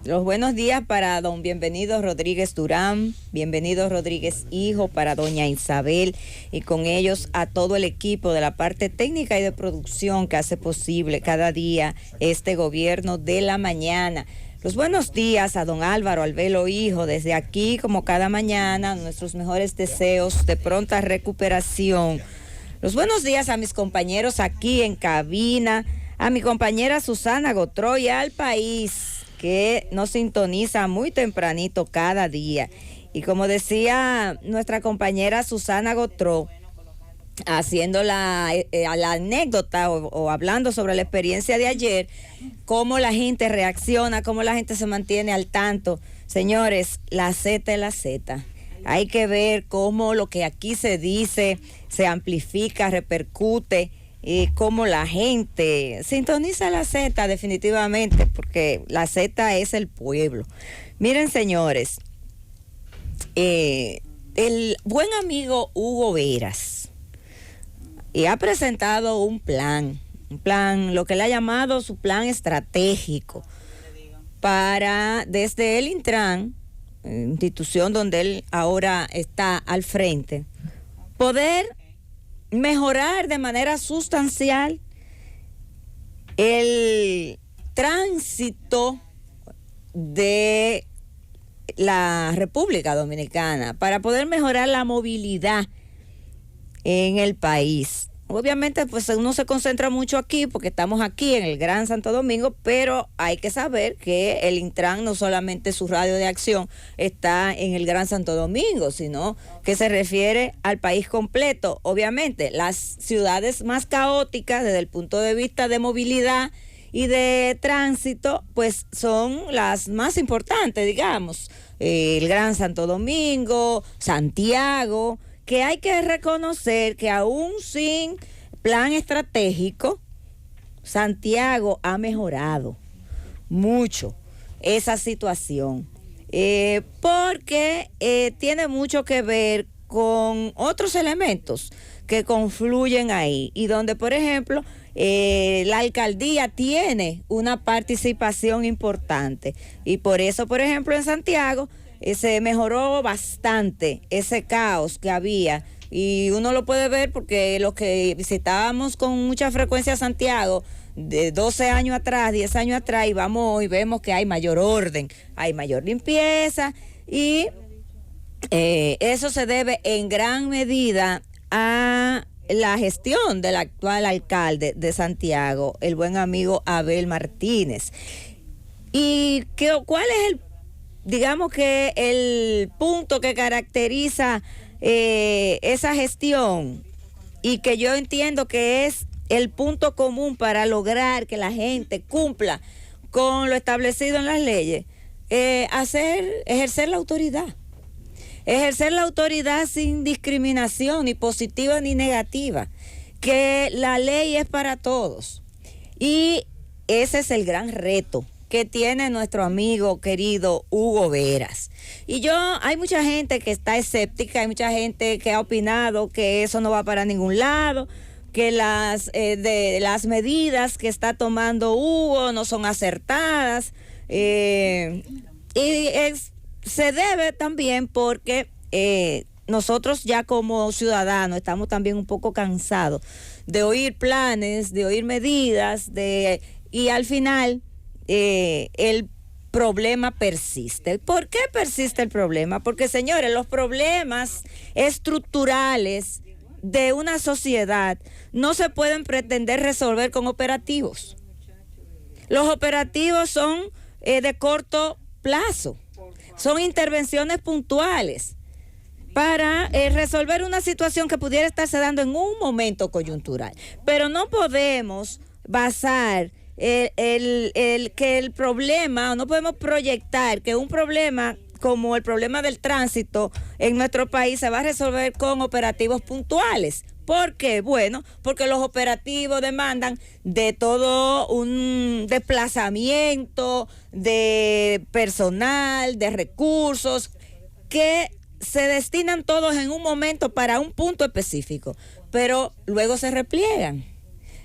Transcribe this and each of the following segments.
Los buenos días para don Bienvenido Rodríguez Durán, Bienvenido Rodríguez Hijo, para doña Isabel y con ellos a todo el equipo de la parte técnica y de producción que hace posible cada día este gobierno de la mañana. Los buenos días a don Álvaro Albelo Hijo, desde aquí como cada mañana, nuestros mejores deseos de pronta recuperación. Los buenos días a mis compañeros aquí en cabina, a mi compañera Susana Gotró y al país que nos sintoniza muy tempranito cada día. Y como decía nuestra compañera Susana Gotró, haciendo la anécdota o hablando sobre la experiencia de ayer, cómo la gente reacciona, cómo la gente se mantiene al tanto. Señores, la Z es la Z. Hay que ver cómo lo que aquí se dice se amplifica, repercute, y cómo la gente sintoniza la Z definitivamente, porque la Z es el pueblo. Miren, señores, el buen amigo Hugo Veras ha presentado un plan, lo que él ha llamado su plan estratégico para, desde el Intran, institución donde él ahora está al frente, poder mejorar de manera sustancial el tránsito de la República Dominicana, para poder mejorar la movilidad en el país. Obviamente, pues uno se concentra mucho aquí porque estamos aquí en el Gran Santo Domingo, pero hay que saber que el Intran no solamente su radio de acción está en el Gran Santo Domingo, sino que se refiere al país completo. Obviamente, las ciudades más caóticas desde el punto de vista de movilidad y de tránsito, pues son las más importantes, digamos. El Gran Santo Domingo, Santiago, que hay que reconocer que aún sin plan estratégico, Santiago ha mejorado mucho esa situación, porque tiene mucho que ver con otros elementos que confluyen ahí y donde, por ejemplo, la alcaldía tiene una participación importante, y por eso, por ejemplo, en Santiago se mejoró bastante ese caos que había, y uno lo puede ver porque los que visitábamos con mucha frecuencia Santiago de 12 años atrás, 10 años atrás, y vamos y vemos que hay mayor orden, hay mayor limpieza, y eso se debe en gran medida a la gestión del actual alcalde de Santiago, el buen amigo Abel Martínez. ¿Y cuál es digamos que el punto que caracteriza esa gestión, y que yo entiendo que es el punto común para lograr que la gente cumpla con lo establecido en las leyes? Ejercer la autoridad. Ejercer la autoridad sin discriminación, ni positiva ni negativa, que la ley es para todos. Y ese es el gran reto que tiene nuestro amigo querido Hugo Veras. Y hay mucha gente que está escéptica, hay mucha gente que ha opinado que eso no va para ningún lado, que las medidas que está tomando Hugo no son acertadas, se debe también porque nosotros ya como ciudadanos estamos también un poco cansados de oír planes, de oír medidas, y al final el problema persiste. ¿Por qué persiste el problema? Porque, señores, los problemas estructurales de una sociedad no se pueden pretender resolver con operativos. Los operativos son de corto plazo, son intervenciones puntuales para resolver una situación que pudiera estarse dando en un momento coyuntural. Pero no podemos basar que el problema, no podemos proyectar que un problema como el problema del tránsito en nuestro país se va a resolver con operativos puntuales. ¿Por qué? Bueno, porque los operativos demandan de todo un desplazamiento de personal, de recursos, que se destinan todos en un momento para un punto específico, pero luego se repliegan,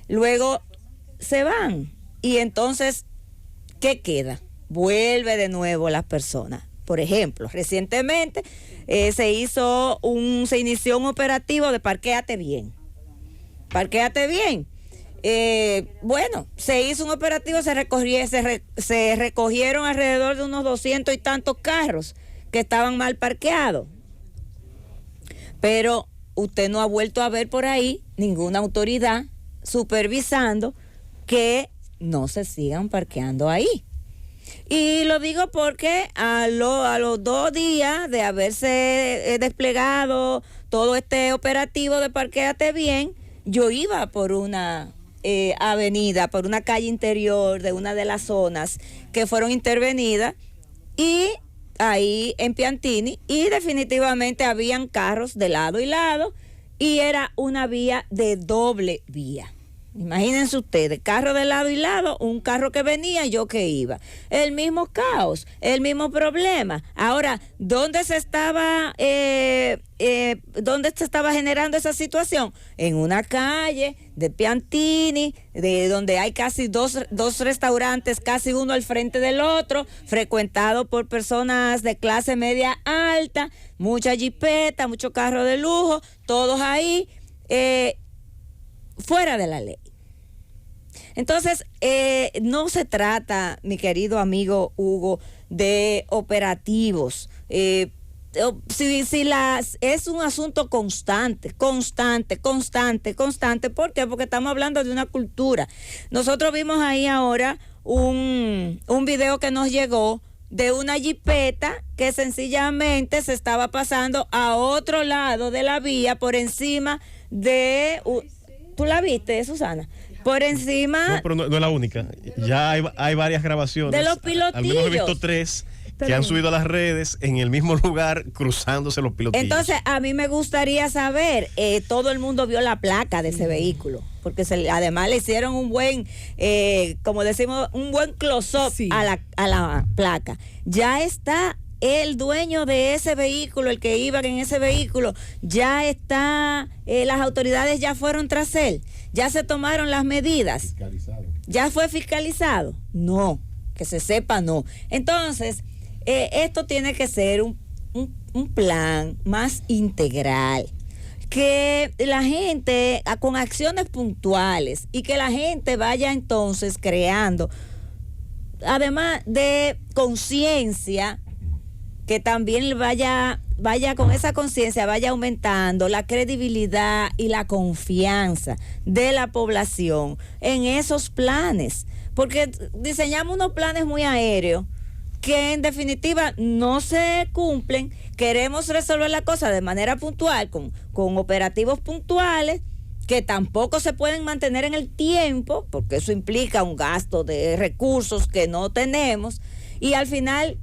luego se van. Y entonces, ¿qué queda? vuelve de nuevo las personas. Por ejemplo, recientemente se inició un operativo de Parquéate Bien. Parquéate Bien. Bueno, se hizo un operativo, se recogieron alrededor de unos 200 y tantos carros que estaban mal parqueados. Pero usted no ha vuelto a ver por ahí ninguna autoridad supervisando que no se sigan parqueando ahí. Y lo digo porque a los 2 días de haberse desplegado todo este operativo de Parquéate Bien, yo iba por una avenida, por una calle interior de una de las zonas que fueron intervenidas, y ahí en Piantini, y definitivamente habían carros de lado y lado, y era una vía de doble vía. Imagínense ustedes, carro de lado y lado, un carro que venía y yo que iba. El mismo caos, el mismo problema. Ahora, ¿dónde se estaba generando esa situación? En una calle de Piantini, de donde hay casi dos restaurantes, casi uno al frente del otro, frecuentado por personas de clase media alta, mucha jipeta, mucho carro de lujo, todos ahí, fuera de la ley. Entonces, no se trata, mi querido amigo Hugo, de operativos. Es un asunto constante. ¿Por qué? Porque estamos hablando de una cultura. Nosotros vimos ahí ahora un video que nos llegó de una jipeta que sencillamente se estaba pasando a otro lado de la vía por encima de... ¿Tú la viste, Susana? Por encima... No, pero no es la única. Ya hay varias grabaciones. De los pilotillos. Al menos he visto 3 que han subido a las redes en el mismo lugar cruzándose los pilotillos. Entonces, a mí me gustaría saber, todo el mundo vio la placa de ese vehículo, porque además le hicieron un buen, como decimos, un buen close-up a la placa. Ya está el dueño de ese vehículo, el que iba en ese vehículo, ya está, las autoridades ya fueron tras él, ya se tomaron las medidas. ¿Ya fue fiscalizado? No, que se sepa, no. Entonces, esto tiene que ser un plan más integral, que la gente, con acciones puntuales, y que la gente vaya entonces creando, además de conciencia, que también vaya con esa conciencia, vaya aumentando la credibilidad y la confianza de la población en esos planes, porque diseñamos unos planes muy aéreos que en definitiva no se cumplen. Queremos resolver la cosa de manera puntual, con operativos puntuales, que tampoco se pueden mantener en el tiempo, porque eso implica un gasto de recursos que no tenemos, y al final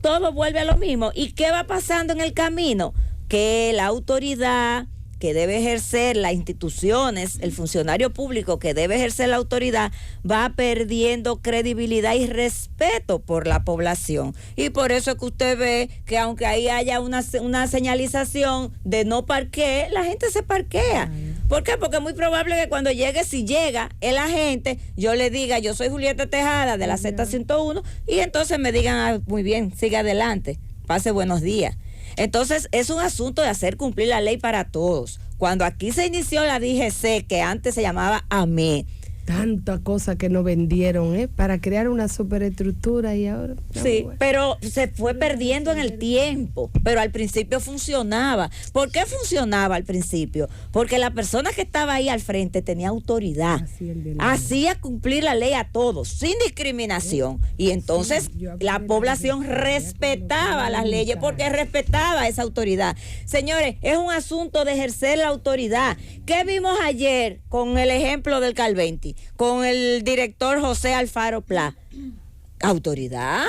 todo vuelve a lo mismo. ¿Y qué va pasando en el camino? Que la autoridad que debe ejercer, las instituciones, el funcionario público que debe ejercer la autoridad, va perdiendo credibilidad y respeto por la población. Y por eso es que usted ve que aunque ahí haya una señalización de no parquee, la gente se parquea. ¿Por qué? Porque es muy probable que cuando llegue, si llega el agente, yo le diga, yo soy Julieta Tejada de la Z101, y entonces me digan, muy bien, siga adelante, pase buenos días. Entonces, es un asunto de hacer cumplir la ley para todos. Cuando aquí se inició la DGC, que antes se llamaba AME, tanta cosa que nos vendieron, para crear una superestructura, y ahora... Sí, pero se fue perdiendo en el tiempo, pero al principio funcionaba. ¿Por qué funcionaba al principio? Porque la persona que estaba ahí al frente tenía autoridad, hacía cumplir la ley a todos, sin discriminación, y entonces la población respetaba las leyes porque respetaba esa autoridad. Señores, es un asunto de ejercer la autoridad. ¿Qué vimos ayer con el ejemplo del Calventi? Con el director José Alfaro Pla? Autoridad.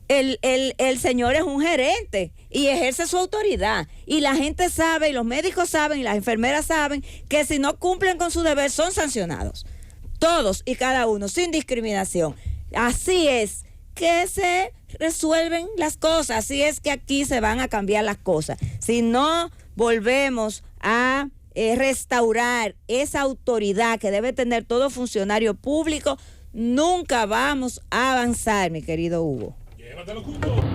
El señor es un gerente y ejerce su autoridad, y la gente sabe, y los médicos saben, y las enfermeras saben, que si no cumplen con su deber son sancionados, todos y cada uno, sin discriminación. Así es que se resuelven las cosas, así es que aquí se van a cambiar las cosas. Si no volvemos a restaurar esa autoridad que debe tener todo funcionario público, nunca vamos a avanzar, mi querido Hugo. Llévatelo junto.